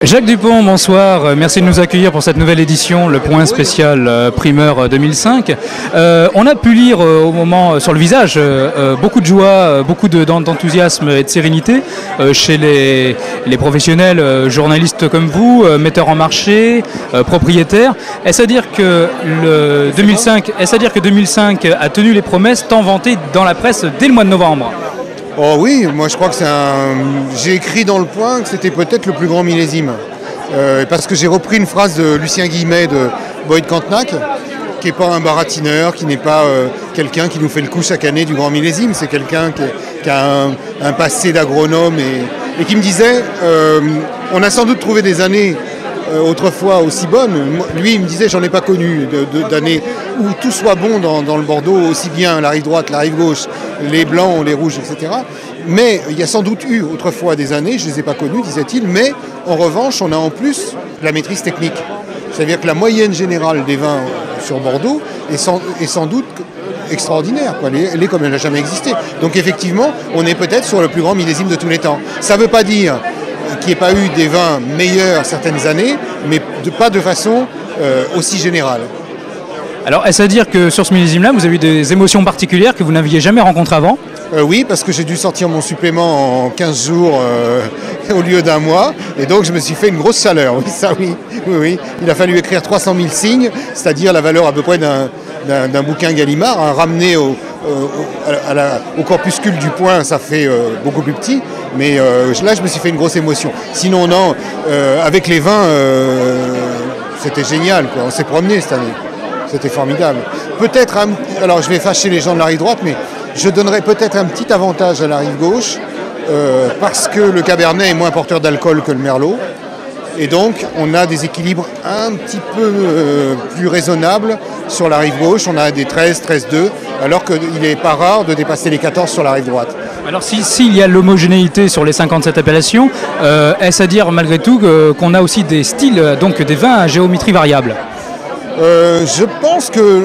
Jacques Dupont, bonsoir. Merci de nous accueillir pour cette nouvelle édition, le point spécial primeur 2005. On a pu lire au moment sur le visage beaucoup de joie, beaucoup d'enthousiasme et de sérénité chez les professionnels, journalistes comme vous, metteurs en marché, propriétaires. Est-ce à dire que 2005 a tenu les promesses tant vantées dans la presse dès le mois de novembre? Oh oui, moi je crois que j'ai écrit dans le point que c'était peut-être le plus grand millésime. Parce que j'ai repris une phrase de Lucien Guillemet de Boyd Cantenac, qui n'est pas un baratineur, qui n'est pas quelqu'un qui nous fait le coup chaque année du grand millésime. C'est quelqu'un qui a un passé d'agronome et qui me disait on a sans doute trouvé des années autrefois aussi bonnes. Lui, il me disait, j'en ai pas connu d'années où tout soit bon dans le Bordeaux, aussi bien la rive droite, la rive gauche, les blancs, les rouges, etc. Mais il y a sans doute eu autrefois des années, je ne les ai pas connues, disait-il, mais en revanche, on a en plus la maîtrise technique. C'est-à-dire que la moyenne générale des vins sur Bordeaux est sans doute extraordinaire, quoi. Elle est comme elle n'a jamais existé. Donc effectivement, on est peut-être sur le plus grand millésime de tous les temps. Ça ne veut pas dire qu'il n'y ait pas eu des vins meilleurs certaines années, mais pas de façon aussi générale. Alors, est-ce à dire que sur ce millésime-là, vous avez eu des émotions particulières que vous n'aviez jamais rencontrées avant? Oui, parce que j'ai dû sortir mon supplément en 15 jours au lieu d'un mois, et donc je me suis fait une grosse chaleur. Oui, ça oui. Oui. Il a fallu écrire 300 000 signes, c'est-à-dire la valeur à peu près d'un bouquin Gallimard, ramené au corpuscule du point, ça fait beaucoup plus petit, mais là je me suis fait une grosse émotion. Sinon non, avec les vins, c'était génial, quoi. On s'est promené cette année, c'était formidable. Peut-être, alors je vais fâcher les gens de la rive droite, mais je donnerais peut-être un petit avantage à la rive gauche, parce que le Cabernet est moins porteur d'alcool que le Merlot. Et donc, on a des équilibres un petit peu plus raisonnables sur la rive gauche. On a des 13, 13,2, alors qu'il n'est pas rare de dépasser les 14 sur la rive droite. Alors, s'il y a l'homogénéité sur les 57 appellations, est-ce à dire malgré tout qu'on a aussi des styles, donc des vins à géométrie variable? Je pense que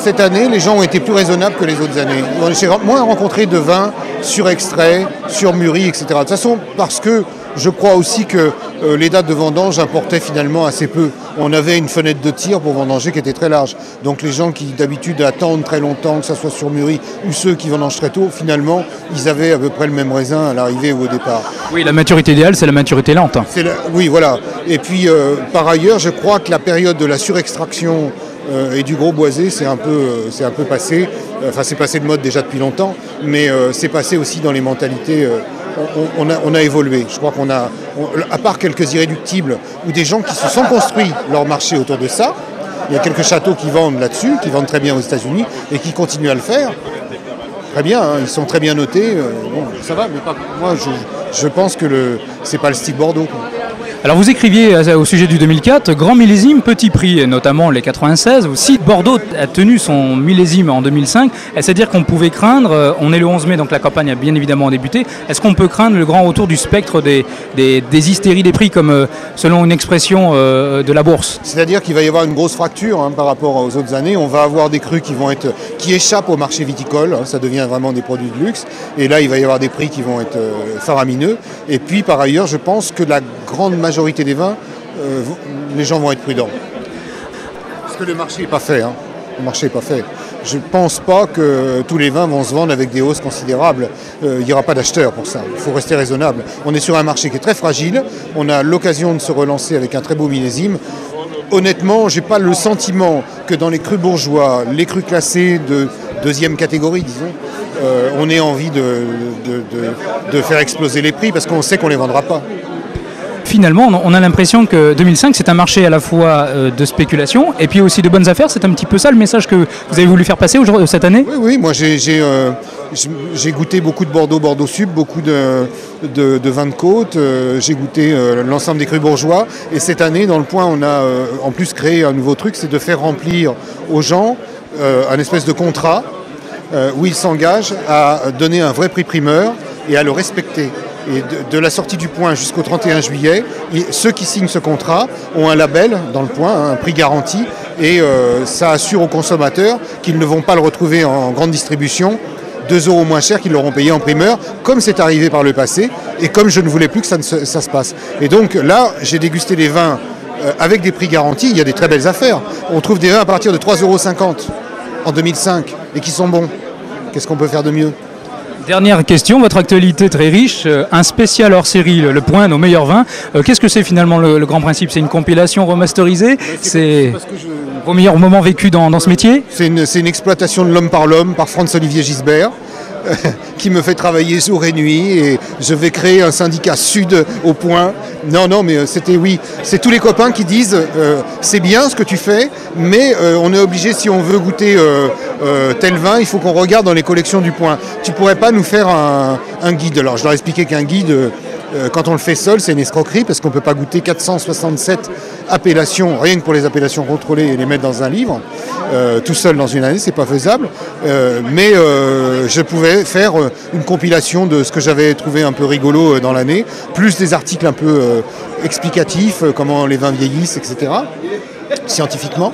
cette année, les gens ont été plus raisonnables que les autres années. J'ai moins rencontré de vins surextraits, surmûris, etc. De toute façon, parce que je crois aussi que les dates de vendange importaient finalement assez peu. On avait une fenêtre de tir pour vendanger qui était très large. Donc les gens qui d'habitude attendent très longtemps que ça soit surmûri, ou ceux qui vendangent très tôt, finalement, ils avaient à peu près le même raisin à l'arrivée ou au départ. Oui, la maturité idéale, c'est la maturité lente. Oui, voilà. Et puis, par ailleurs, je crois que la période de la surextraction et du gros boisé, c'est un peu passé. Enfin, c'est passé de mode déjà depuis longtemps, mais c'est passé aussi dans les mentalités. On a évolué. Je crois qu'on a, à part quelques irréductibles ou des gens qui se sont construits leur marché autour de ça, il y a quelques châteaux qui vendent là-dessus, qui vendent très bien aux États-Unis et qui continuent à le faire. Très bien, hein, ils sont très bien notés. Bon, ça va, mais moi, je pense que c'est pas le style Bordeaux, quoi. Alors vous écriviez au sujet du 2004, grand millésime, petit prix, et notamment les 96. Si Bordeaux a tenu son millésime en 2005, est-ce à dire qu'on pouvait craindre, on est le 11 mai, donc la campagne a bien évidemment débuté, est-ce qu'on peut craindre le grand retour du spectre des hystéries des prix, comme selon une expression de la bourse? C'est-à-dire qu'il va y avoir une grosse fracture par rapport aux autres années. On va avoir des crus qui échappent au marché viticole, ça devient vraiment des produits de luxe, et là il va y avoir des prix qui vont être faramineux. Et puis par ailleurs, je pense que la grande majorité des vins, les gens vont être prudents. Parce que le marché n'est pas fait. Le marché n'est pas fait. Je ne pense pas que tous les vins vont se vendre avec des hausses considérables. Il n'y aura pas d'acheteurs pour ça. Il faut rester raisonnable. On est sur un marché qui est très fragile. On a l'occasion de se relancer avec un très beau millésime. Honnêtement, je n'ai pas le sentiment que dans les crus bourgeois, les crus classés de deuxième catégorie, disons, on ait envie de faire exploser les prix parce qu'on sait qu'on ne les vendra pas. Finalement, on a l'impression que 2005, c'est un marché à la fois de spéculation et puis aussi de bonnes affaires. C'est un petit peu ça le message que vous avez voulu faire passer cette année? Oui, moi j'ai goûté beaucoup de Bordeaux Sud, beaucoup de vins de côte. J'ai goûté l'ensemble des crus bourgeois. Et cette année, dans le point, on a en plus créé un nouveau truc, c'est de faire remplir aux gens un espèce de contrat où ils s'engagent à donner un vrai prix primeur et à le respecter. Et de la sortie du point jusqu'au 31 juillet, ceux qui signent ce contrat ont un label dans le point, un prix garanti, et ça assure aux consommateurs qu'ils ne vont pas le retrouver en grande distribution 2 € moins cher qu'ils l'auront payé en primeur, comme c'est arrivé par le passé, et comme je ne voulais plus que ça se passe. Et donc là, j'ai dégusté des vins avec des prix garantis, il y a des très belles affaires. On trouve des vins à partir de 3,50 € en 2005, et qui sont bons. Qu'est-ce qu'on peut faire de mieux ? Dernière question, votre actualité très riche, un spécial hors série, le point, nos meilleurs vins. Qu'est-ce que c'est finalement le grand principe? C'est une compilation remasterisée? C'est vos meilleurs moments vécus dans ce métier? C'est une exploitation de l'homme par l'homme, par Franz-Olivier Gisbert, qui me fait travailler jour et nuit, et je vais créer un syndicat sud au point. Non, mais c'est tous les copains qui disent c'est bien ce que tu fais, mais on est obligé, si on veut goûter tel vin, il faut qu'on regarde dans les collections du point. Tu pourrais pas nous faire un guide? Alors je leur ai expliqué qu'un guide, quand on le fait seul, c'est une escroquerie, parce qu'on ne peut pas goûter 467 appellations, rien que pour les appellations contrôlées, et les mettre dans un livre. Tout seul dans une année, c'est pas faisable. Mais je pouvais faire une compilation de ce que j'avais trouvé un peu rigolo dans l'année, plus des articles un peu explicatifs, comment les vins vieillissent, etc. Scientifiquement.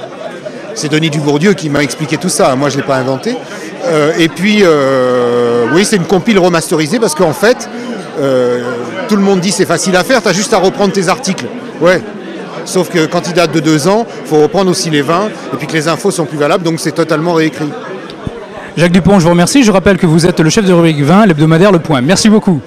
C'est Denis Dubourdieu qui m'a expliqué tout ça, moi je ne l'ai pas inventé. Et puis, oui, c'est une compile remasterisée, parce qu'en fait, tout le monde dit c'est facile à faire, tu as juste à reprendre tes articles. Ouais. Sauf que quand il date de 2 ans, il faut reprendre aussi les vins, et puis que les infos sont plus valables, donc c'est totalement réécrit. Jacques Dupont, je vous remercie. Je rappelle que vous êtes le chef de rubrique 20, l'hebdomadaire Le Point. Merci beaucoup.